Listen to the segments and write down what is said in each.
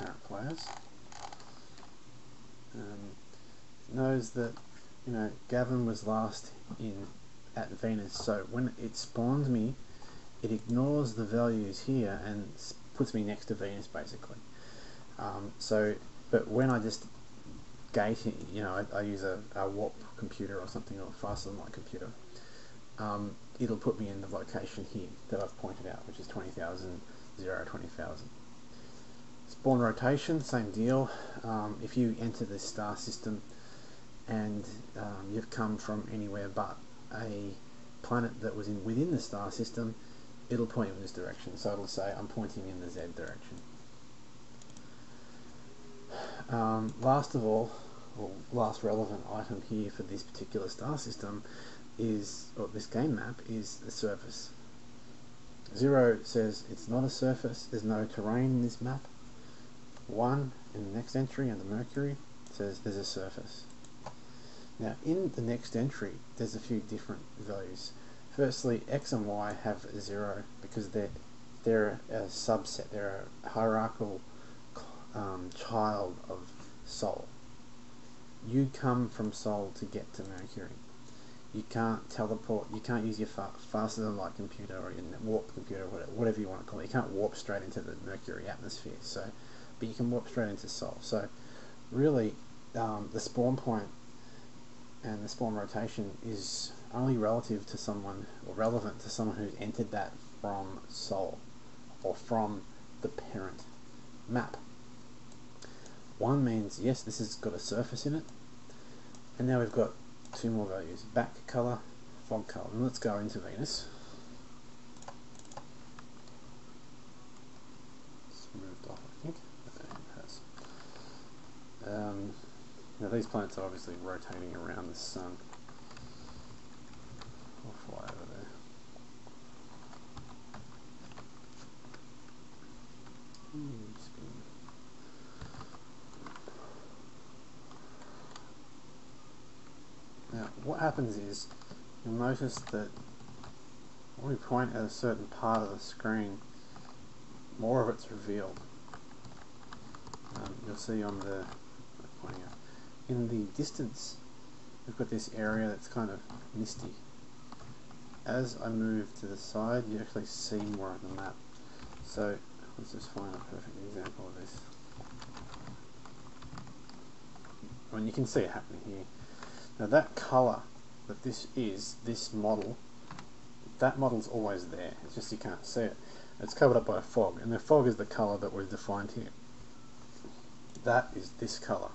current players. It knows that, you know, Gavin was last in at Venus, so when it spawns me, it ignores the values here and puts me next to Venus, basically. But when I just gate it, you know, I use a warp computer or something, or a faster than light computer, it'll put me in the location here that I've pointed out, which is 20,000, 20,000. Spawn rotation, same deal. If you enter this star system and you've come from anywhere but a planet that was within the star system, it'll point you in this direction. So it'll say I'm pointing in the Z direction. Last of all, or last relevant item here for this particular star system is, or this game map, is the surface. 0 says it's not a surface, there's no terrain in this map. 1 in the next entry, and the Mercury, says there's a surface. Now in the next entry there's a few different values. Firstly, X and Y have 0 because they're a subset, they're a hierarchical child of Sol. You come from Sol to get to Mercury. You can't teleport, you can't use your faster than light computer or your warp computer, whatever you want to call it. You can't warp straight into the Mercury atmosphere, but you can warp straight into Sol. So really, the spawn point and the spawn rotation is only relative to someone, or relevant to someone who's entered that from Sol, or from the parent map. 1 means, yes, this has got a surface in it, and now we've got 2 more values, back color, fog color. And let's go into Venus. It's moved off, I think. It has. Now these planets are obviously rotating around the sun. We'll fly over there. Now what happens is, you'll notice that when we point at a certain part of the screen, more of it's revealed. You'll see on the pointing out, in the distance we've got this area that's kind of misty. As I move to the side, you actually see more of the map. So let's just find a perfect example of this. And you can see it happening here. Now that colour that this is, this model, that model's always there. It's just you can't see it. It's covered up by a fog, and the fog is the colour that we've defined here. That is this colour,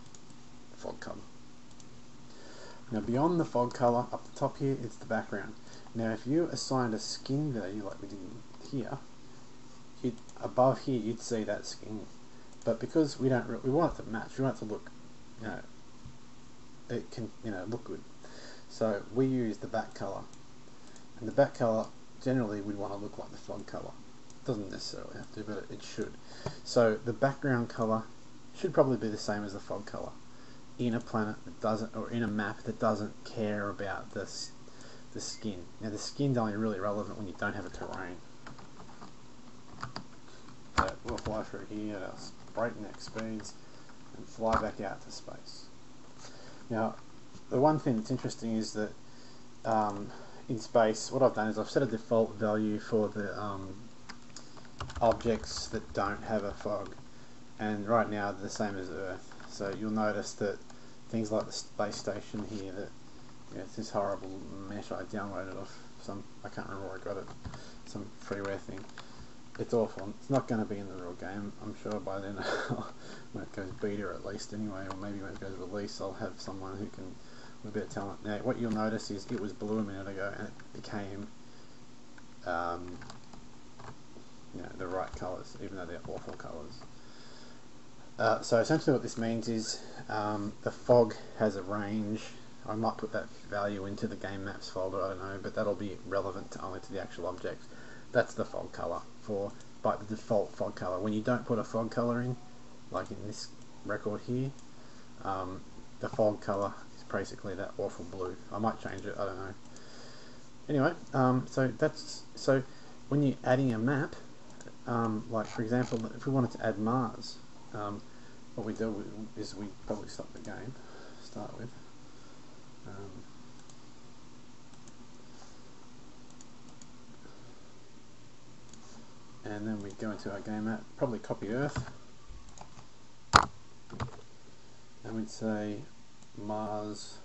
fog colour. Now beyond the fog colour, up the top here, it's the background. Now if you assigned a skin value like we did here, above here you'd see that skin. But because we want it to match, we want it to look, you know, it can, you know, look good. So we use the back colour, and the back colour generally we'd want to look like the fog colour. Doesn't necessarily have to, but it should. So the background colour should probably be the same as the fog colour in a planet that doesn't, or in a map that doesn't care about the skin. Now the skin's only really relevant when you don't have a terrain. So we'll fly through here at our breakneck speeds and fly back out to space. Now, the one thing that's interesting is that in space, what I've done is I've set a default value for the objects that don't have a fog, and right now they're the same as Earth. So you'll notice that things like the space station here, that, you know, it's this horrible mesh I downloaded off some, I can't remember where I got it, some freeware thing. It's awful. It's not going to be in the real game. I'm sure by then, when it goes beta at least anyway, or maybe when it goes release, I'll have someone who can, with a bit of talent. Now, what you'll notice is it was blue a minute ago, and it became, you know, the right colours, even though they're awful colours. So essentially what this means is the fog has a range. I might put that value into the game maps folder, I don't know, but that'll be relevant only to the actual object. That's the fog colour by the default fog colour. When you don't put a fog colour in, like in this record here, the fog colour is basically that awful blue. I might change it, I don't know. Anyway, so when you're adding a map, like for example, if we wanted to add Mars, what we do is we probably stop the game, start with. And then we go into our game map, probably copy Earth, and we'd say Mars.xml.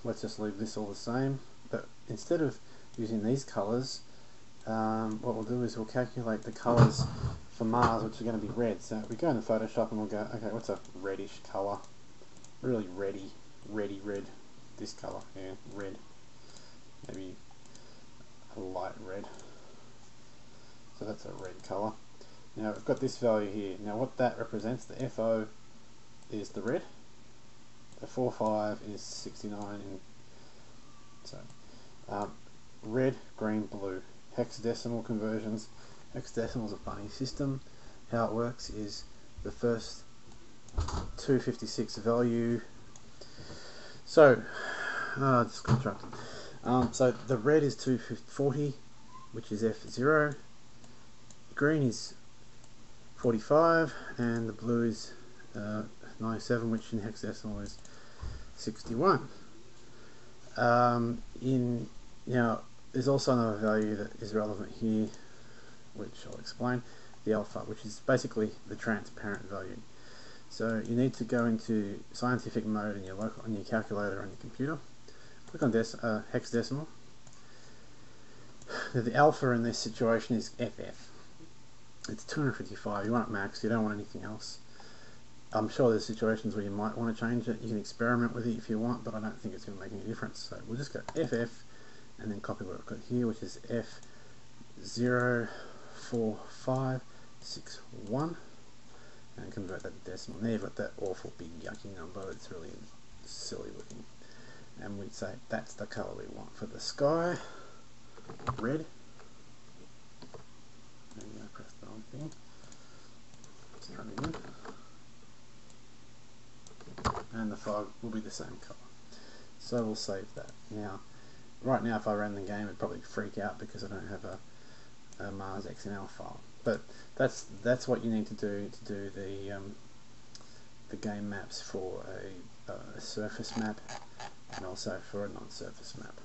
Let's just leave this all the same, but instead of using these colours, what we'll do is we'll calculate the colours for Mars, which are going to be red. So we go into Photoshop and we'll go, okay, what's a reddish colour? Really reddy red. This colour, yeah, red. Maybe a light red. So that's a red colour. Now we've got this value here. Now what that represents, the FO is the red, the 45 is 69, and so red, green, blue. Hexadecimal conversions. Hexadecimal is a funny system. How it works is the first 256 value. So it's constructed. So the red is 240, which is F0. Green is 45, and the blue is 97, which in hexadecimal is 61. Now, there's also another value that is relevant here, which I'll explain, the alpha, which is basically the transparent value. So you need to go into scientific mode in your calculator on your computer. Click on hexadecimal. Now the alpha in this situation is FF. It's 255. You want it max. You don't want anything else. I'm sure there's situations where you might want to change it. You can experiment with it if you want, but I don't think it's going to make any difference. So we'll just go FF and then copy what I've got here, which is F04561, and convert that to decimal. Now you've got that awful big yucky number. It's really silly looking. And we'd say that's the colour we want for the sky, red. And I press the wrong thing. Let's try it again. And the fog will be the same colour. So we'll save that. Now, right now, if I ran the game, it'd probably freak out because I don't have a Mars XML file. But that's what you need to do the game maps for a surface map, and also for a non-surface map.